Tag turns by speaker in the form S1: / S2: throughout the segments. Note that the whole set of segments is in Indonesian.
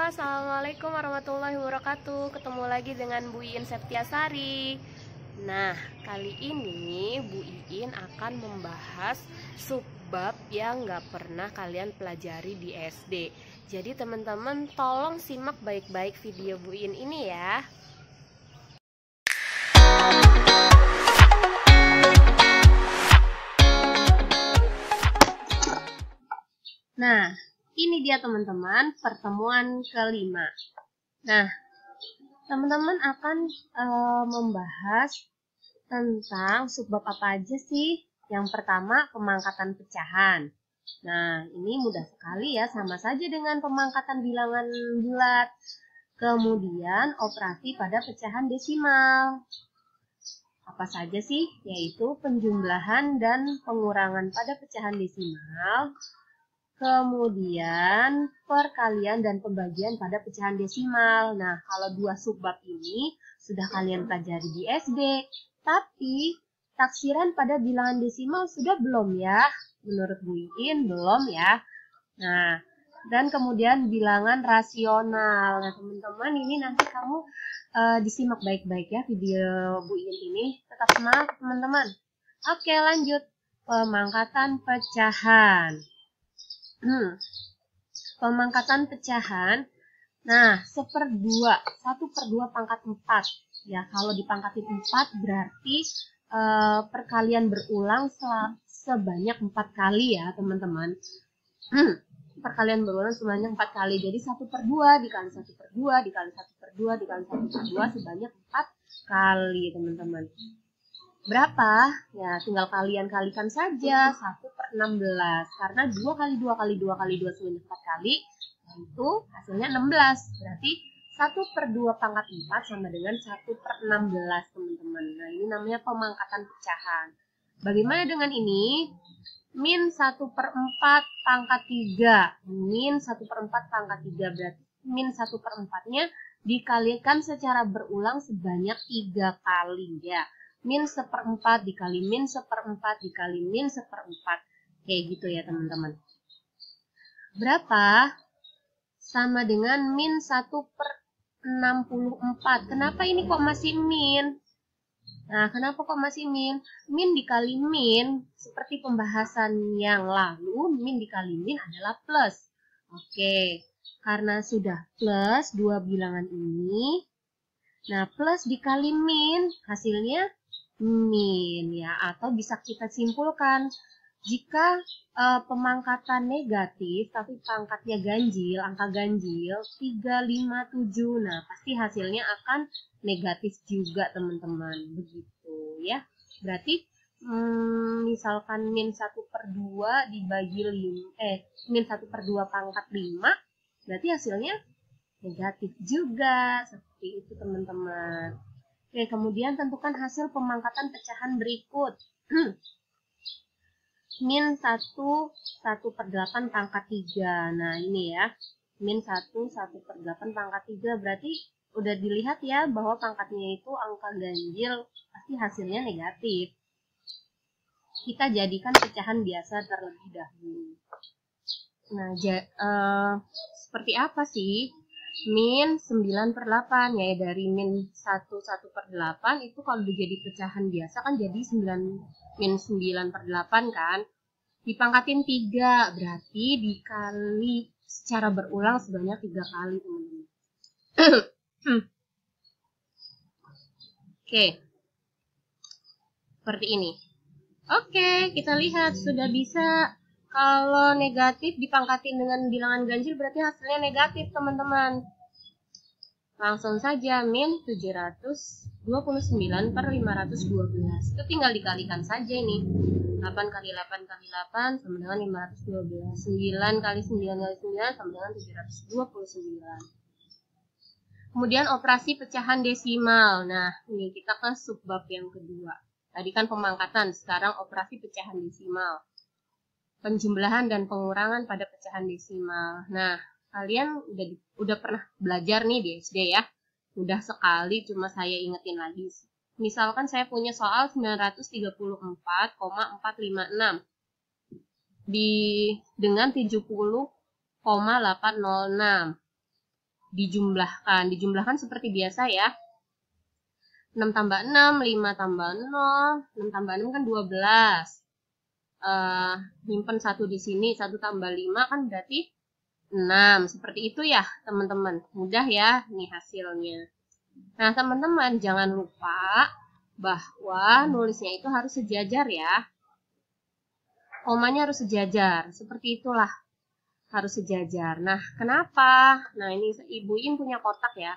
S1: Assalamualaikum warahmatullahi wabarakatuh. Ketemu lagi dengan Bu Iin Septiasari. Nah, kali ini Bu Iin akan membahas subbab yang gak pernah kalian pelajari di SD. Jadi teman-teman tolong simak baik-baik video Bu Iin ini ya. Nah, ini dia teman-teman pertemuan kelima. Nah, teman-teman akan membahas tentang subbab apa aja sih. Yang pertama, pemangkatan pecahan. Nah, ini mudah sekali ya, sama saja dengan pemangkatan bilangan bulat. Kemudian, operasi pada pecahan desimal. Apa saja sih? Yaitu penjumlahan dan pengurangan pada pecahan desimal. Kemudian perkalian dan pembagian pada pecahan desimal. Nah, kalau dua subbab ini sudah kalian pelajari di SD. Tapi taksiran pada bilangan desimal sudah belum ya? Menurut Bu Iin belum ya. Nah, dan kemudian bilangan rasional. Nah, teman-teman ini nanti kamu disimak baik-baik ya video Bu Iin ini. Tetap semangat teman-teman. Oke, lanjut. Pemangkatan pecahan. Pemangkatan pecahan. Nah, 1/2 pangkat 4. Ya, kalau dipangkatin 4 berarti perkalian berulang sebanyak 4 kali ya, teman-teman. Perkalian berulang sebanyak 4 kali. Jadi 1/2 dikali 1/2 dikali 1/2 dikali 1/2 sebanyak 4 kali, teman-teman. Berapa? Ya, tinggal kalian kalikan saja 1/16. Karena 2 kali 2 kali 2 kali 2 sebanyak 4 kali, itu hasilnya 16. Berarti 1/2 pangkat 4 sama dengan 1/16, teman-teman. Nah, ini namanya pemangkatan pecahan. Bagaimana dengan ini? Min 1/4 pangkat 3. Min 1/4 pangkat 3 berarti min 1/4-nya dikalikan secara berulang sebanyak 3 kali ya. Min 1/4 dikali min 1/4 dikali min 1/4. Kayak gitu ya teman-teman. Berapa? Sama dengan min 1/64. Kenapa ini kok masih min? Nah, kenapa kok masih min? Min dikali min, seperti pembahasan yang lalu, min dikali min adalah plus. Oke, karena sudah plus dua bilangan ini, nah plus dikali min, hasilnya min ya, atau bisa kita simpulkan jika pemangkatan negatif tapi pangkatnya ganjil, angka ganjil 3, 5, 7, nah pasti hasilnya akan negatif juga teman-teman, begitu ya. Berarti misalkan min 1/2 dibagi 5, min 1/2 pangkat 5, berarti hasilnya negatif juga, seperti itu teman-teman. Oke, kemudian tentukan hasil pemangkatan pecahan berikut. Min 1/8 pangkat 3. Nah, ini ya. Min 1/8 pangkat 3 berarti udah dilihat ya bahwa pangkatnya itu angka ganjil, pasti hasilnya negatif. Kita jadikan pecahan biasa terlebih dahulu. Nah, seperti apa sih? Min 9/8 ya, dari min 1/8 itu kalau jadi pecahan biasa kan jadi min 9/8 kan. Dipangkatin 3 berarti dikali secara berulang sebanyak 3 kali teman-teman. Oke. Seperti ini. Oke, kita lihat sudah bisa. Kalau negatif dipangkatin dengan bilangan ganjil berarti hasilnya negatif teman-teman. Langsung saja min 729/512. Itu tinggal dikalikan saja ini. 8 kali 8 kali 8 sama dengan 512. 9 kali 9 kali 9 sama dengan 729. Kemudian operasi pecahan desimal. Nah, ini kita ke subbab yang kedua. Tadi kan pemangkatan, sekarang operasi pecahan desimal. Penjumlahan dan pengurangan pada pecahan desimal. Nah, kalian udah pernah belajar nih di SD ya. Mudah sekali, cuma saya ingetin lagi. Misalkan saya punya soal 934,456 dengan 70,806. dijumlahkan. Dijumlahkan seperti biasa ya. 6 tambah 6, 5 tambah 0, 6 tambah 6 kan 12. Nyimpen 1 di sini, 1 tambah 5 kan berarti 6. Seperti itu ya teman-teman. Mudah ya nih hasilnya. Nah teman-teman jangan lupa bahwa nulisnya itu harus sejajar ya. Komanya harus sejajar. Seperti itulah. Harus sejajar. Nah kenapa? Nah ini Ibu In punya kotak ya.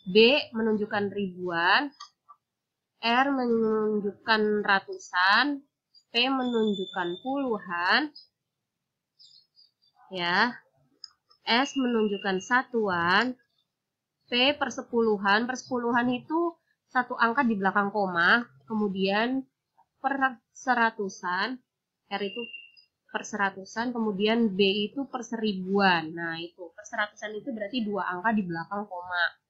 S1: B menunjukkan ribuan, R menunjukkan ratusan, P menunjukkan puluhan, ya, S menunjukkan satuan, P persepuluhan. Persepuluhan itu satu angka di belakang koma, kemudian per seratusan, R itu per seratusan, kemudian B itu per seribuan. Nah itu per seratusan itu berarti dua angka di belakang koma.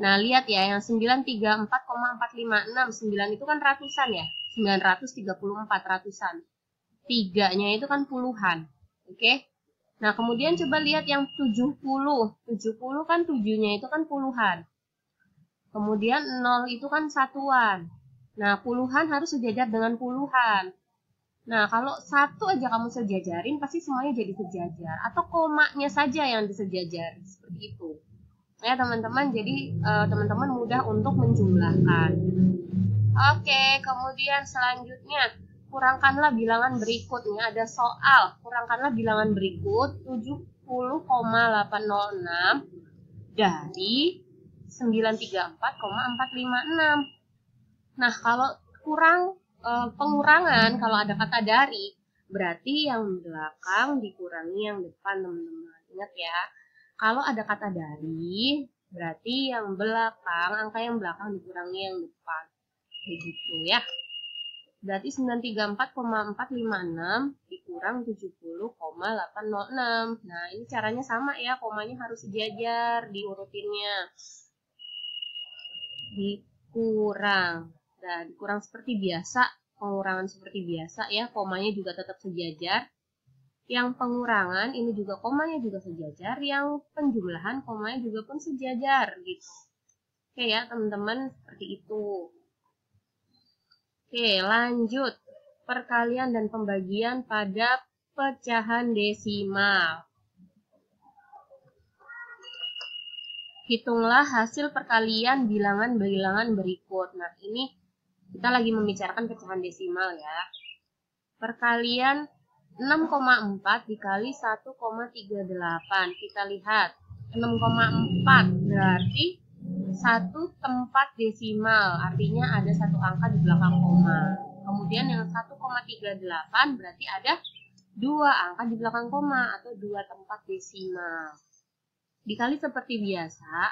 S1: Nah, lihat ya, yang 934,456. 9 itu kan ratusan ya. 934 ratusan. 3-nya itu kan puluhan. Oke? Nah, kemudian coba lihat yang 70. 70 kan 7-nya itu kan puluhan. Kemudian 0 itu kan satuan. Nah, puluhan harus sejajar dengan puluhan. Nah, kalau satu aja kamu sejajarin, pasti semuanya jadi sejajar. Atau komanya saja yang disejajar. Seperti itu. Ya teman-teman, jadi teman-teman mudah untuk menjumlahkan. Oke, kemudian selanjutnya kurangkanlah bilangan berikut. Ini ada soal, kurangkanlah bilangan berikut 70,806 dari 934,456. Nah kalau pengurangan, kalau ada kata dari, berarti yang belakang dikurangi yang depan teman-teman. Ingat ya. Kalau ada kata dari, berarti yang belakang, angka yang belakang dikurangi yang depan. Begitu ya. Berarti 934,456 dikurang 70,806. Nah, ini caranya sama ya, komanya harus sejajar diurutinnya. Dikurang. Nah, dikurang seperti biasa, pengurangan seperti biasa ya, komanya juga tetap sejajar. Yang pengurangan ini juga komanya juga sejajar, yang penjumlahan komanya juga pun sejajar gitu. Oke ya teman-teman, seperti itu. Oke, lanjut. Perkalian dan pembagian pada pecahan desimal. Hitunglah hasil perkalian bilangan-bilangan berikut. Nah, ini kita lagi membicarakan pecahan desimal ya. Perkalian 6,4 dikali 1,38. Kita lihat 6,4 berarti satu tempat desimal, artinya ada satu angka di belakang koma. Kemudian yang 1,38 berarti ada dua angka di belakang koma atau dua tempat desimal. Dikali seperti biasa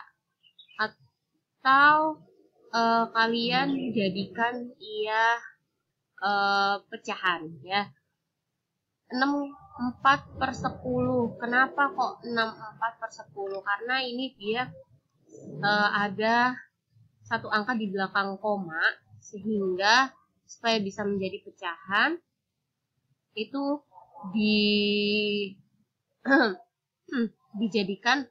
S1: atau kalian jadikan ia pecahan ya. 64/10. Kenapa kok 64/10? Karena ini dia ada satu angka di belakang koma, sehingga supaya bisa menjadi pecahan itu dijadikan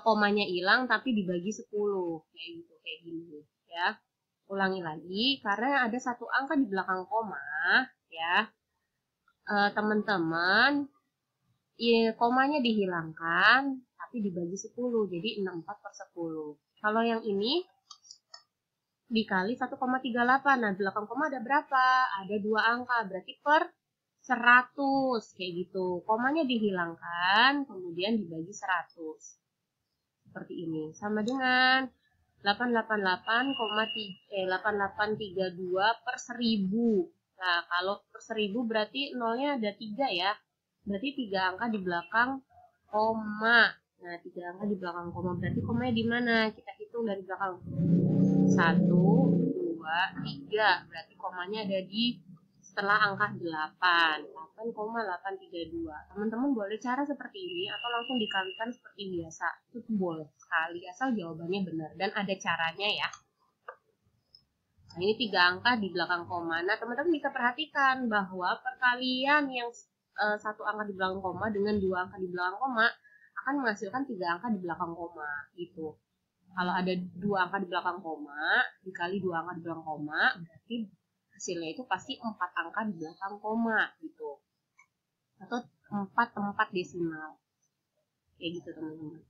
S1: komanya hilang tapi dibagi 10 kayak gitu, kayak gini ya. Ulangi lagi, karena ada satu angka di belakang koma ya. Teman-teman, komanya dihilangkan tapi dibagi 10, jadi 64/10. Kalau yang ini dikali 1,38, nah belakang koma ada berapa? Ada dua angka, berarti per 100 kayak gitu. Komanya dihilangkan kemudian dibagi 100 seperti ini, sama dengan 8832/1000. Nah, kalau per 1000 berarti nolnya ada 3 ya. Berarti 3 angka di belakang koma. Nah, 3 angka di belakang koma. Berarti komanya di mana? Kita hitung dari belakang. 1, 2, 3. Berarti komanya ada di setelah angka 8. 8,832. Teman-teman boleh cara seperti ini atau langsung dikalikan seperti biasa. Itu boleh sekali, asal jawabannya benar. Dan ada caranya ya. Nah, ini 3 angka di belakang koma. Nah, teman-teman bisa perhatikan bahwa perkalian yang satu angka di belakang koma dengan dua angka di belakang koma akan menghasilkan 3 angka di belakang koma gitu. Kalau ada 2 angka di belakang koma dikali 2 angka di belakang koma, berarti hasilnya itu pasti 4 angka di belakang koma gitu. Atau 4 tempat desimal. Kayak gitu teman-teman.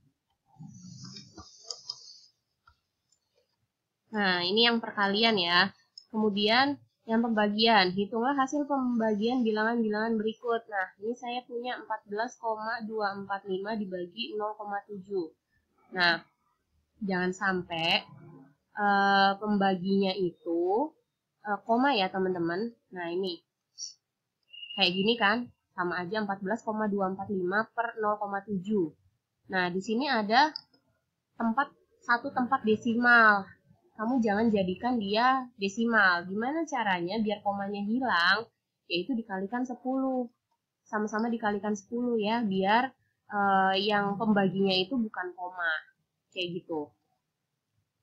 S1: Nah, ini yang perkalian ya. Kemudian yang pembagian, hitunglah hasil pembagian bilangan-bilangan berikut. Nah, ini saya punya 14,245 dibagi 0,7. Nah, jangan sampai pembaginya itu koma ya teman-teman. Nah, ini kayak gini kan, sama aja 14,245 per 0,7. Nah, di sini ada satu tempat desimal. Kamu jangan jadikan dia desimal. Gimana caranya biar komanya hilang? Yaitu dikalikan 10. Sama-sama dikalikan 10 ya, biar yang pembaginya itu bukan koma. Kayak gitu.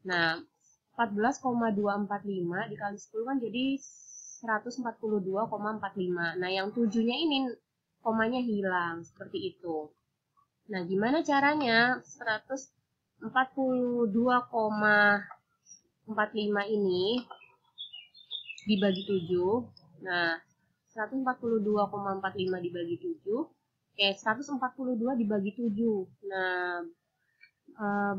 S1: Nah, 14,245 dikali 10 kan jadi 142,45. Nah, yang 7-nya ini komanya hilang. Seperti itu. Nah, gimana caranya 142,45 ini dibagi 7. Nah, 142,45 dibagi 7. 142 dibagi 7. Nah,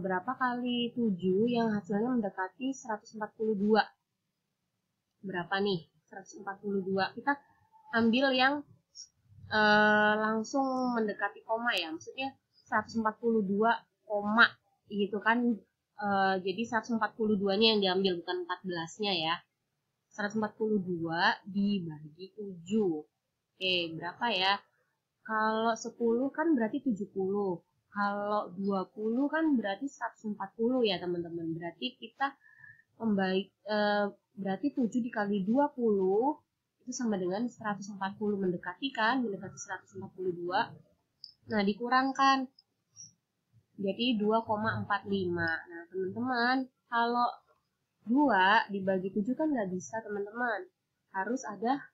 S1: berapa kali 7 yang hasilnya mendekati 142? Berapa nih? 142. Kita ambil yang langsung mendekati koma ya. Maksudnya 142 koma gitu kan. Jadi 142-nya yang diambil, bukan 14-nya ya. 142 dibagi 7. Oke, berapa ya? Kalau 10 kan berarti 70. Kalau 20 kan berarti 140 ya teman-teman. Berarti kita berarti 7 dikali 20 itu sama dengan 140. Mendekati kan? Mendekati 142. Nah, dikurangkan. Jadi 2,45. Nah, teman-teman, kalau 2 dibagi 7 kan nggak bisa, teman-teman. Harus ada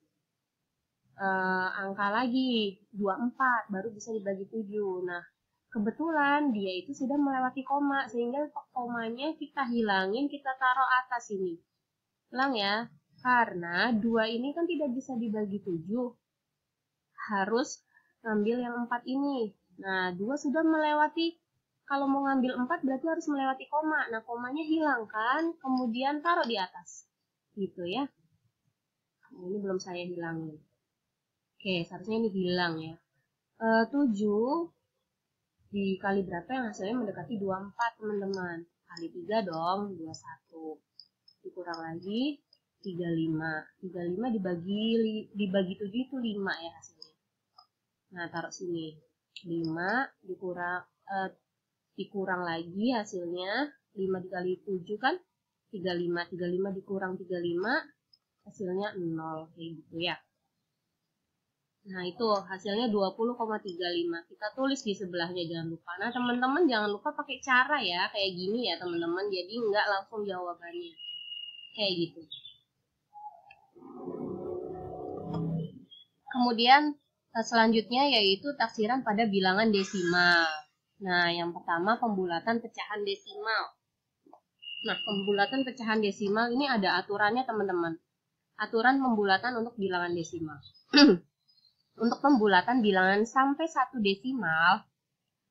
S1: angka lagi, 24, baru bisa dibagi 7. Nah, kebetulan dia itu sudah melewati koma, sehingga komanya kita hilangin, kita taruh atas ini. Ulang ya, karena 2 ini kan tidak bisa dibagi 7. Harus ngambil yang 4 ini. Nah, 2 sudah melewati. Kalau mau ngambil 4 berarti harus melewati koma. Nah, komanya hilang kan, kemudian taruh di atas. Gitu ya. Nah, ini belum saya hilangin. Oke, seharusnya ini hilang ya. 7 dikali berapa yang hasilnya mendekati 24, teman-teman. Kali 3 dong, 21. Dikurang lagi, 35. 35 dibagi 7 itu 5 ya hasilnya. Nah, taruh sini. 5 dikurang lagi hasilnya, 5 dikali 7 kan 35, 35 dikurang 35 hasilnya 0, kayak gitu ya. Nah, itu hasilnya 20,35. Kita tulis di sebelahnya, jangan lupa. Nah, teman-teman jangan lupa pakai cara ya, kayak gini ya teman-teman, jadi nggak langsung jawabannya. Kayak gitu. Kemudian selanjutnya yaitu taksiran pada bilangan desimal. Nah, yang pertama pembulatan pecahan desimal. Nah, pembulatan pecahan desimal ini ada aturannya teman-teman. Aturan pembulatan untuk bilangan desimal. Untuk pembulatan bilangan sampai 1 desimal,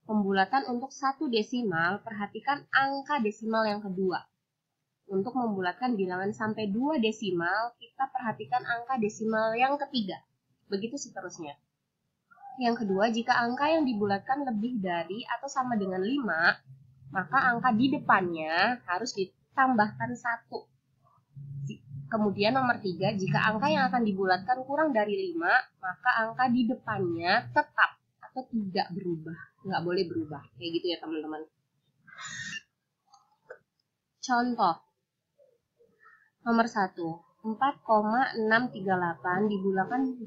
S1: pembulatan untuk 1 desimal, perhatikan angka desimal yang kedua. Untuk membulatkan bilangan sampai 2 desimal, kita perhatikan angka desimal yang ketiga. Begitu seterusnya. Yang kedua, jika angka yang dibulatkan lebih dari atau sama dengan 5, maka angka di depannya harus ditambahkan 1. Kemudian nomor 3, jika angka yang akan dibulatkan kurang dari 5, maka angka di depannya tetap atau tidak berubah. Nggak boleh berubah. Kayak gitu ya teman-teman. Contoh. Nomor 1. 4,638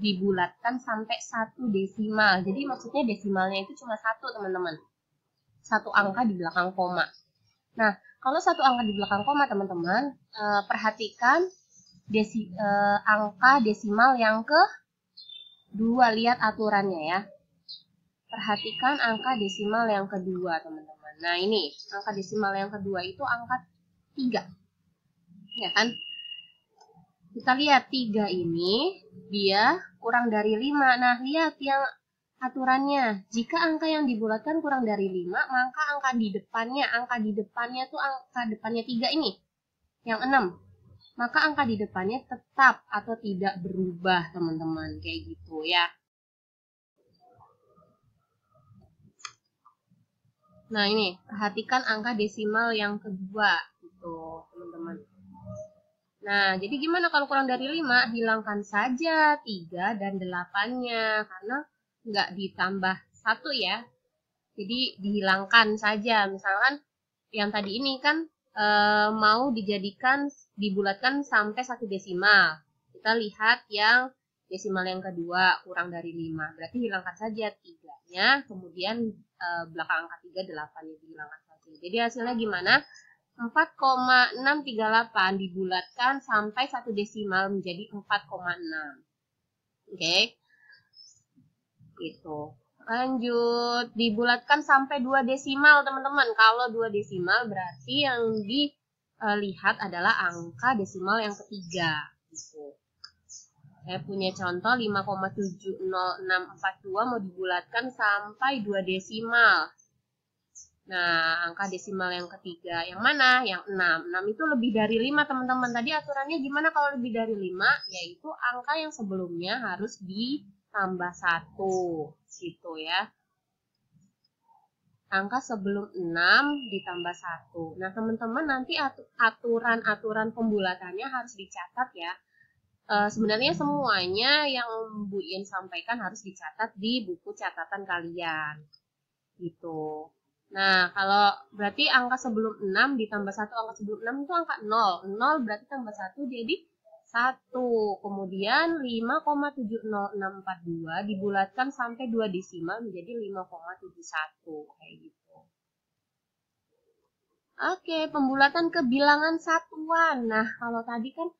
S1: dibulatkan sampai 1 desimal. Jadi maksudnya desimalnya itu cuma 1, teman-teman. 1 angka di belakang koma. Nah, kalau 1 angka di belakang koma, teman-teman, perhatikan angka desimal yang ke-2. Lihat aturannya ya. perhatikan angka desimal yang kedua, teman-teman. Nah, ini angka desimal yang kedua itu angka 3. Ya kan? Kita lihat 3 ini dia kurang dari 5. Nah, lihat yang aturannya. Jika angka yang dibulatkan kurang dari 5, maka angka di depannya tuh angka depannya 3 ini. Yang 6. Maka angka di depannya tetap atau tidak berubah, teman-teman. Kayak gitu ya. Nah, ini perhatikan angka desimal yang kedua gitu, teman-teman. Nah, jadi gimana kalau kurang dari 5? Hilangkan saja 3 dan 8-nya karena nggak ditambah 1 ya. Jadi dihilangkan saja. Misalkan yang tadi ini kan mau dibulatkan sampai 1 desimal. Kita lihat yang desimal yang kedua kurang dari 5. Berarti hilangkan saja 3-nya, kemudian belakang angka 3, 8-nya dihilangkan saja. Jadi hasilnya gimana? 4,638 dibulatkan sampai 1 desimal menjadi 4,6. Oke. Gitu. Lanjut, dibulatkan sampai 2 desimal, teman-teman. Kalau 2 desimal berarti yang dilihat adalah angka desimal yang ketiga. Gitu. Saya punya contoh 5,70642 mau dibulatkan sampai 2 desimal. Nah, angka desimal yang ketiga yang mana? Yang 6. 6 itu lebih dari 5, teman-teman. Tadi aturannya gimana kalau lebih dari 5? Yaitu angka yang sebelumnya harus ditambah 1. Gitu ya. Angka sebelum 6 ditambah 1. Nah, teman-teman nanti aturan-aturan pembulatannya harus dicatat ya. Sebenarnya semuanya yang Bu In sampaikan harus dicatat di buku catatan kalian. Gitu. Nah, kalau berarti angka sebelum 6 ditambah 1, angka sebelum 6 itu angka 0. 0 berarti tambah 1 jadi 1. Kemudian 5,70642 dibulatkan sampai 2 desimal menjadi 5,71. Kayak gitu. Oke, pembulatan ke bilangan satuan. Nah, kalau tadi kan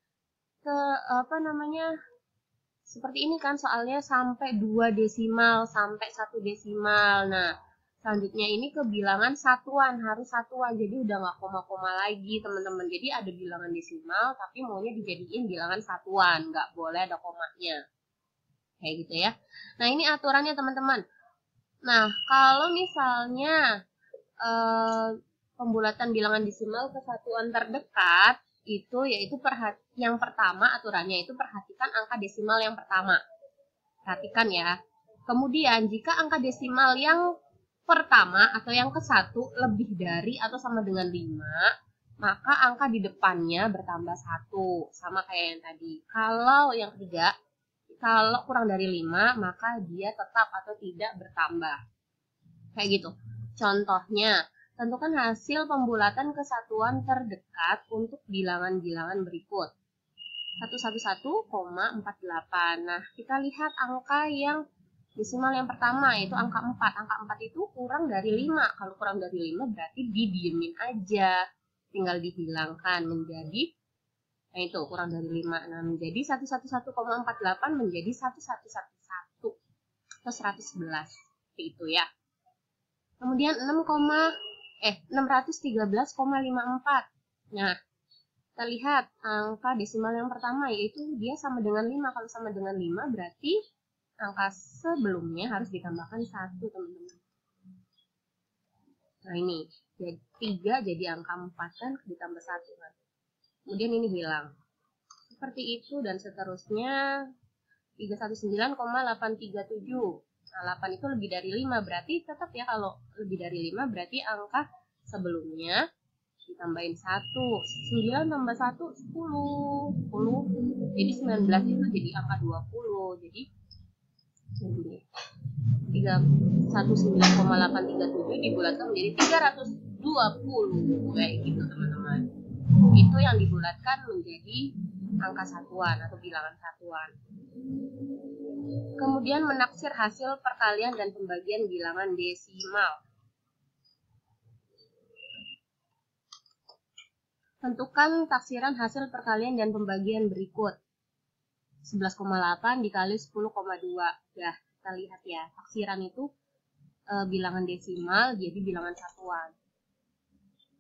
S1: seperti ini kan soalnya sampai 2 desimal, sampai 1 desimal. Nah, selanjutnya ini ke bilangan satuan, harus satuan. Jadi udah nggak koma-koma lagi, teman-teman. Jadi ada bilangan desimal, tapi maunya dijadiin bilangan satuan. Nggak boleh ada komanya. Kayak gitu ya. Nah, ini aturannya, teman-teman. Nah, kalau misalnya pembulatan bilangan desimal ke satuan terdekat, itu yaitu yang pertama aturannya itu perhatikan angka desimal yang pertama. Perhatikan ya. Kemudian, jika angka desimal yang pertama atau yang ke-1 lebih dari atau sama dengan 5, maka angka di depannya bertambah 1. Sama kayak yang tadi. Kalau yang ketiga, kalau kurang dari 5, maka dia tetap atau tidak bertambah. Kayak gitu. Contohnya, tentukan hasil pembulatan kesatuan terdekat untuk bilangan-bilangan berikut. 111,48. Nah, kita lihat angka yang desimal yang pertama yaitu angka 4. Angka 4 itu kurang dari 5. Kalau kurang dari 5 berarti didiemin aja. Tinggal dihilangkan menjadi, nah itu kurang dari 5. Nah, menjadi 111,48 menjadi 1111 atau 111. Itu ya. Kemudian 613,54. Nah, kita lihat angka desimal yang pertama yaitu dia sama dengan 5. Kalau sama dengan 5 berarti angka sebelumnya harus ditambahkan 1, teman-teman. Nah, ini 3 jadi angka 4 kan ditambah 1 kan. Kemudian ini hilang. Seperti itu dan seterusnya. 319,837. Nah, 8 itu lebih dari 5 berarti tetap ya, kalau lebih dari 5 berarti angka sebelumnya ditambahin 1. 9 tambah 1 10. Jadi 19 itu jadi angka 20. Jadi 319,837 dibulatkan menjadi 320. Kayak gitu, teman-teman. Itu yang dibulatkan menjadi angka satuan atau bilangan satuan. Kemudian menaksir hasil perkalian dan pembagian bilangan desimal. Tentukan taksiran hasil perkalian dan pembagian berikut. 11,8 dikali 10,2. Ya, kita lihat ya. Taksiran itu bilangan desimal jadi bilangan satuan.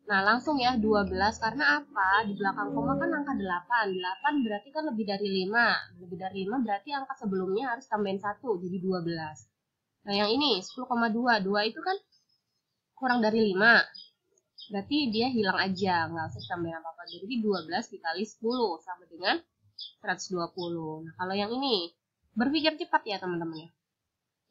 S1: Nah, langsung ya 12, karena apa? Di belakang koma kan angka 8. 8 berarti kan lebih dari 5. Lebih dari 5 berarti angka sebelumnya harus tambahin 1, jadi 12. Nah, yang ini 10,2. 2 itu kan kurang dari 5. Berarti dia hilang aja, nggak usah tambahin apa-apa. Jadi 12 dikali 10 sama dengan 120. Nah, kalau yang ini berpikir cepat ya teman-teman ya.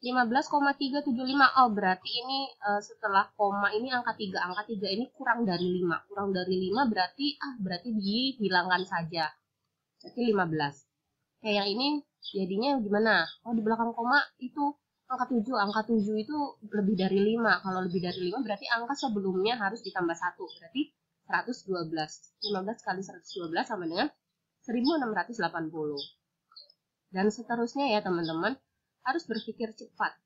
S1: 15,375. Oh, berarti ini setelah koma ini angka 3. Angka 3 ini kurang dari 5. Kurang dari 5 berarti berarti dihilangkan saja. Berarti 15. Kayak yang ini jadinya gimana? Oh, di belakang koma itu angka 7. Angka 7 itu lebih dari 5. Kalau lebih dari 5 berarti angka sebelumnya harus ditambah 1. Berarti 112. 15 kali 112 sama dengan 1680. Dan seterusnya ya teman-teman. Harus berpikir cepat.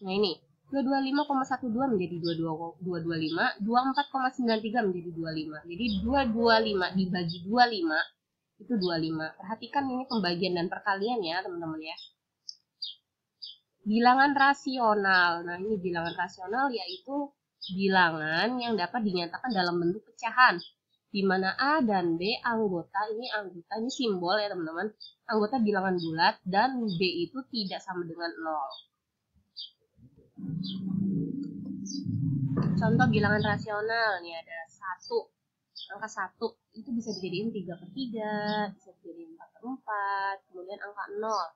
S1: Nah ini, 225,12 menjadi 225, 24,93 menjadi 25. Jadi 225 dibagi 25 itu 25. Perhatikan ini pembagian dan perkalian ya teman-teman ya. Bilangan rasional. Nah ini bilangan rasional yaitu bilangan yang dapat dinyatakan dalam bentuk pecahan. Di mana A dan B anggota ini simbol ya teman-teman, anggota bilangan bulat, dan B itu tidak sama dengan 0. Contoh bilangan rasional nih ada 1, angka 1 itu bisa dijadiin 3/3, bisa dijadiin 4/4, kemudian angka 0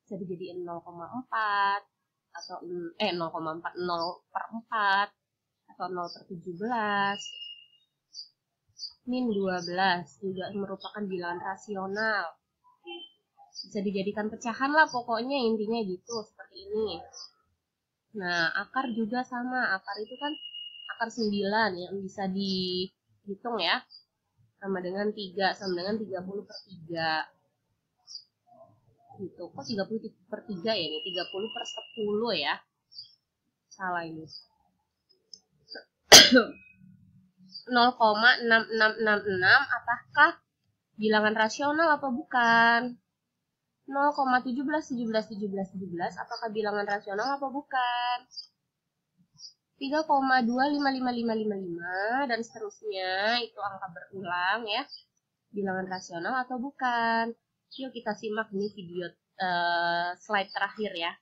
S1: bisa dijadiin 0,4 atau 0,4, 0/4 atau 0/17. Min 12 juga merupakan bilangan rasional. Bisa dijadikan pecahan lah pokoknya, intinya gitu, seperti ini. Nah, akar juga sama. Akar itu kan akar 9 yang bisa dihitung ya. Sama dengan 3, sama dengan 30/3. Gitu. Kok 30/3 ya ini? 30/10 ya. Salah ini. 0,6666 apakah bilangan rasional atau bukan? 0,171717 apakah bilangan rasional atau bukan? 3,2555555 dan seterusnya itu angka berulang ya. Bilangan rasional atau bukan? Yuk kita simak ini video slide terakhir ya.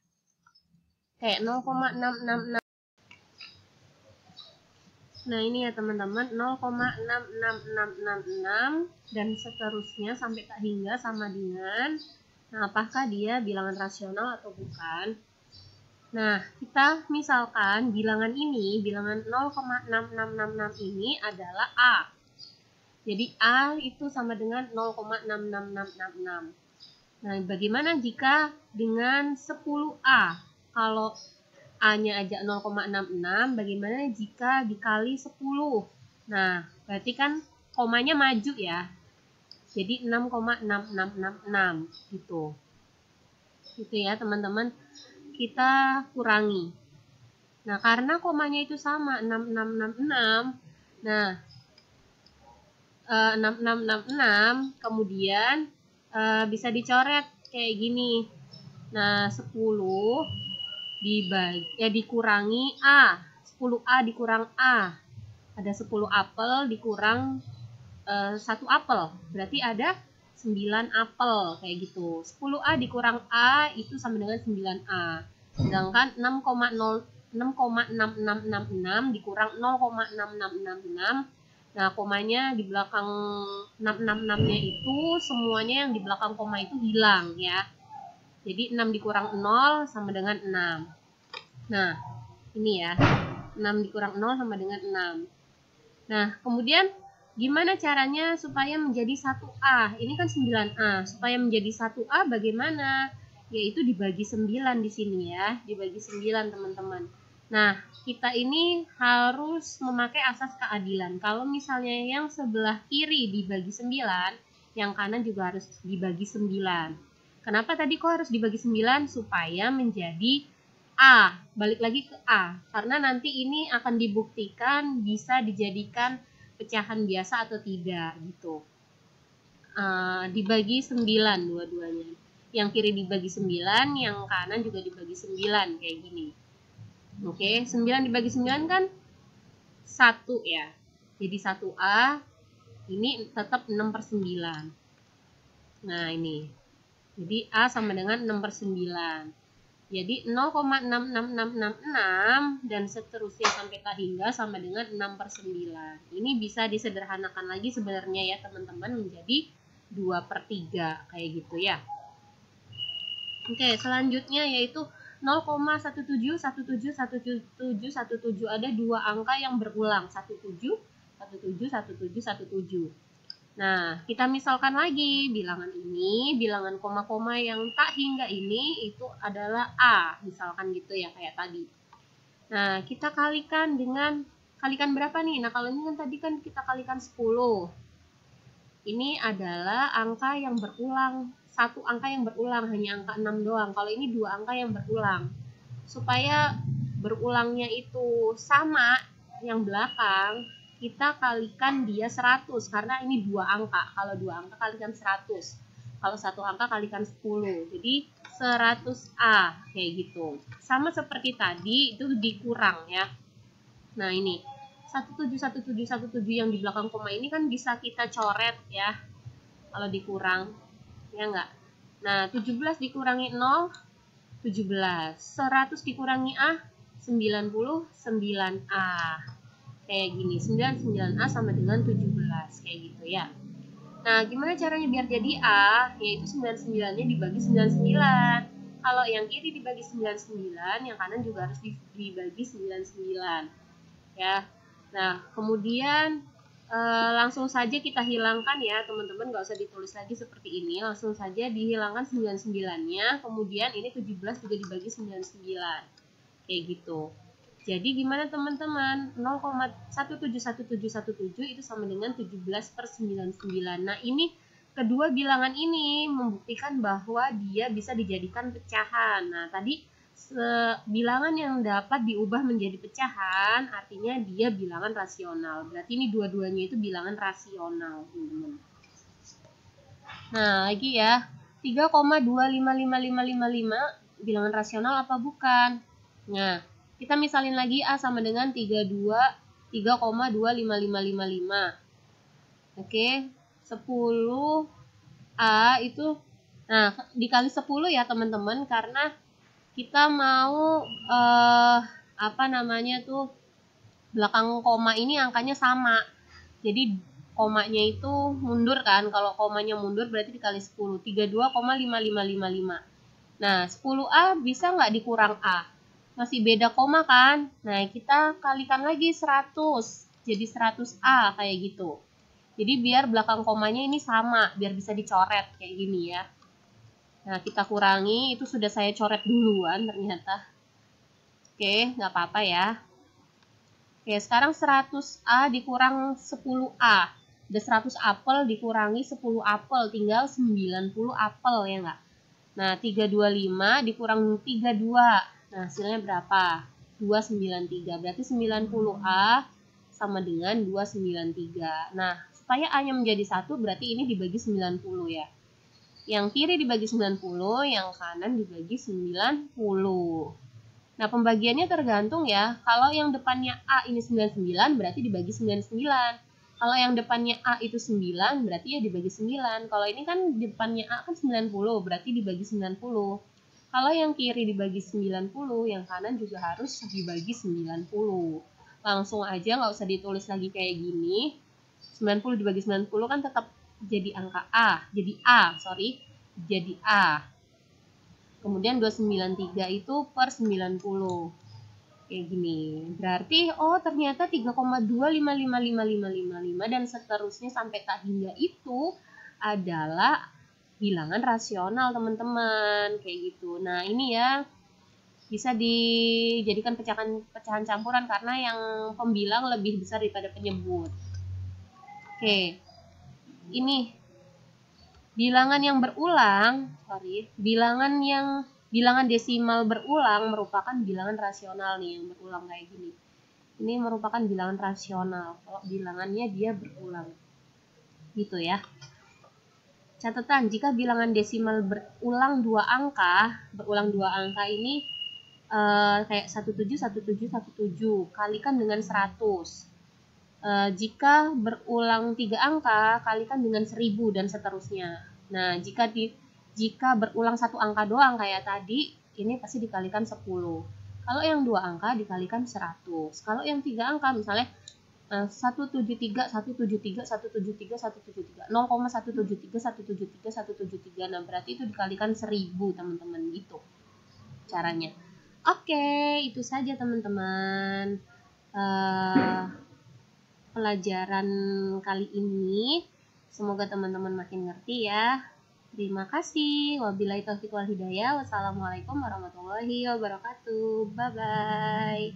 S1: Kayak 0,666. Nah ini ya teman-teman 0,66666 dan seterusnya sampai tak hingga sama dengan, nah apakah dia bilangan rasional atau bukan? Nah kita misalkan bilangan ini, bilangan 0,6666 ini adalah A. Jadi A itu sama dengan 0,66666. Nah bagaimana jika dengan 10A? Kalau A-nya aja 0,66, bagaimana jika dikali 10? Nah, berarti kan komanya maju ya. Jadi 6,6666 gitu. Gitu ya, teman-teman. Kita kurangi. Nah, karena komanya itu sama 6666. Nah, 6666 kemudian bisa dicoret kayak gini. Nah, 10 dikurangi A, 10A dikurang A, ada 10 apel dikurang 1 apel, berarti ada 9 apel, kayak gitu. 10A dikurang A itu sama dengan 9A, sedangkan 6,6666 dikurang 0,6666, nah komanya di belakang 666-nya itu semuanya yang di belakang koma itu hilang ya. Jadi 6 dikurang 0 sama dengan 6. Nah, ini ya. 6 dikurang 0 sama dengan 6. Nah, kemudian gimana caranya supaya menjadi 1A? Ini kan 9A. Supaya menjadi 1A bagaimana? Yaitu dibagi 9 di sini ya. Dibagi 9 teman-teman. Nah, kita ini harus memakai asas keadilan. Kalau misalnya yang sebelah kiri dibagi 9, yang kanan juga harus dibagi 9. Kenapa tadi kok harus dibagi 9? Supaya menjadi A. Balik lagi ke A. Karena nanti ini akan dibuktikan bisa dijadikan pecahan biasa atau tidak gitu. Dibagi 9 dua-duanya. Yang kiri dibagi 9, yang kanan juga dibagi 9 kayak gini. Oke, 9 dibagi 9 kan 1 ya. Jadi 1A ini tetap 6/9. Nah, ini. Jadi A sama dengan 6/9. Jadi 0,66666 dan seterusnya sampai tak hingga sama dengan 6/9. Ini bisa disederhanakan lagi sebenarnya ya teman-teman menjadi 2/3 kayak gitu ya. Oke, selanjutnya yaitu 0,1717171717 ada dua angka yang berulang 17 17 17 17. Nah, kita misalkan lagi bilangan ini, bilangan koma-koma yang tak hingga ini itu adalah A, misalkan gitu ya kayak tadi. Nah, kita kalikan dengan kalikan berapa nih? Nah, kalau ini kan tadi kan kita kalikan 10. Ini adalah angka yang berulang, satu angka yang berulang, hanya angka 6 doang. Kalau ini dua angka yang berulang. Supaya berulangnya itu sama yang belakang, kita kalikan dia 100 karena ini dua angka. Kalau dua angka kalikan 100. Kalau satu angka kalikan 10. Jadi 100A kayak gitu. Sama seperti tadi itu dikurang ya. Nah, ini 171717 yang di belakang koma ini kan bisa kita coret ya. Kalau dikurang ya enggak. Nah, 17 dikurangi 0 17. 100 dikurangi A 99A. Kayak gini, 99A sama dengan 17 kayak gitu ya. Nah, gimana caranya biar jadi A? Yaitu 99-nya dibagi 99. Kalau yang kiri dibagi 99, yang kanan juga harus dibagi 99. Ya. Nah, kemudian langsung saja kita hilangkan ya teman-teman, nggak usah ditulis lagi seperti ini, langsung saja dihilangkan 99-nya, kemudian ini 17 juga dibagi 99 kayak gitu. Jadi gimana teman-teman, 0,171717 itu sama dengan 17/99. Nah, ini kedua bilangan ini membuktikan bahwa dia bisa dijadikan pecahan. Nah, tadi bilangan yang dapat diubah menjadi pecahan artinya dia bilangan rasional. Berarti ini dua-duanya itu bilangan rasional, teman-teman. Nah, lagi ya. 3,255555 bilangan rasional apa bukan? Nah, kita misalin lagi A sama dengan 3,255555. Oke, 10A itu dikali 10 ya, teman-teman, karena kita mau belakang koma ini angkanya sama. Jadi komanya itu mundur kan. Kalau komanya mundur berarti dikali 10. 32,5555. Nah, 10A bisa nggak dikurang A? Masih beda koma kan? Nah, kita kalikan lagi 100. Jadi 100A kayak gitu. Jadi biar belakang komanya ini sama, biar bisa dicoret kayak gini ya. Nah, kita kurangi, itu sudah saya coret duluan ternyata. Oke, nggak apa-apa ya. Oke, sekarang 100A dikurang 10A. Ada 100 apel dikurangi 10 apel, tinggal 90 apel ya nggak? Nah, 325 dikurang 32. Nah, hasilnya berapa? 293. Berarti 90A sama dengan 293. Nah, supaya A-nya menjadi 1 berarti ini dibagi 90 ya. Yang kiri dibagi 90, yang kanan dibagi 90. Nah, pembagiannya tergantung ya. Kalau yang depannya A ini 99, berarti dibagi 99. Kalau yang depannya A itu 9, berarti ya dibagi 9. Kalau ini kan depannya A kan 90, berarti dibagi 90. Kalau yang kiri dibagi 90, yang kanan juga harus dibagi 90. Langsung aja, nggak usah ditulis lagi kayak gini. 90 dibagi 90 kan tetap jadi angka A, jadi A. Kemudian 293 itu per 90. Kayak gini. Berarti ternyata 3,2555555 dan seterusnya sampai tak hingga itu adalah bilangan rasional, teman-teman. Kayak gitu. Nah, ini ya bisa dijadikan pecahan campuran karena yang pembilang lebih besar daripada penyebut. Oke. Ini bilangan yang berulang, bilangan desimal berulang merupakan bilangan rasional nih yang berulang kayak gini. Ini merupakan bilangan rasional kalau bilangannya dia berulang. Gitu ya. Catatan, jika bilangan desimal berulang dua angka ini kayak 171717 kalikan dengan 100. Jika berulang 3 angka, kalikan dengan 1000 dan seterusnya. Nah, jika berulang 1 angka doang kayak tadi, ini pasti dikalikan 10. Kalau yang 2 angka dikalikan 100. Kalau yang 3 angka misalnya 173 173 173 173 0,173 173 173. Nah, berarti itu dikalikan 1000, teman-teman, gitu caranya. Oke, itu saja teman-teman. Pelajaran kali ini. Semoga teman-teman makin ngerti ya. Terima kasih. Wabillahi taufiq wal hidayah. Wassalamualaikum warahmatullahi wabarakatuh. Bye-bye.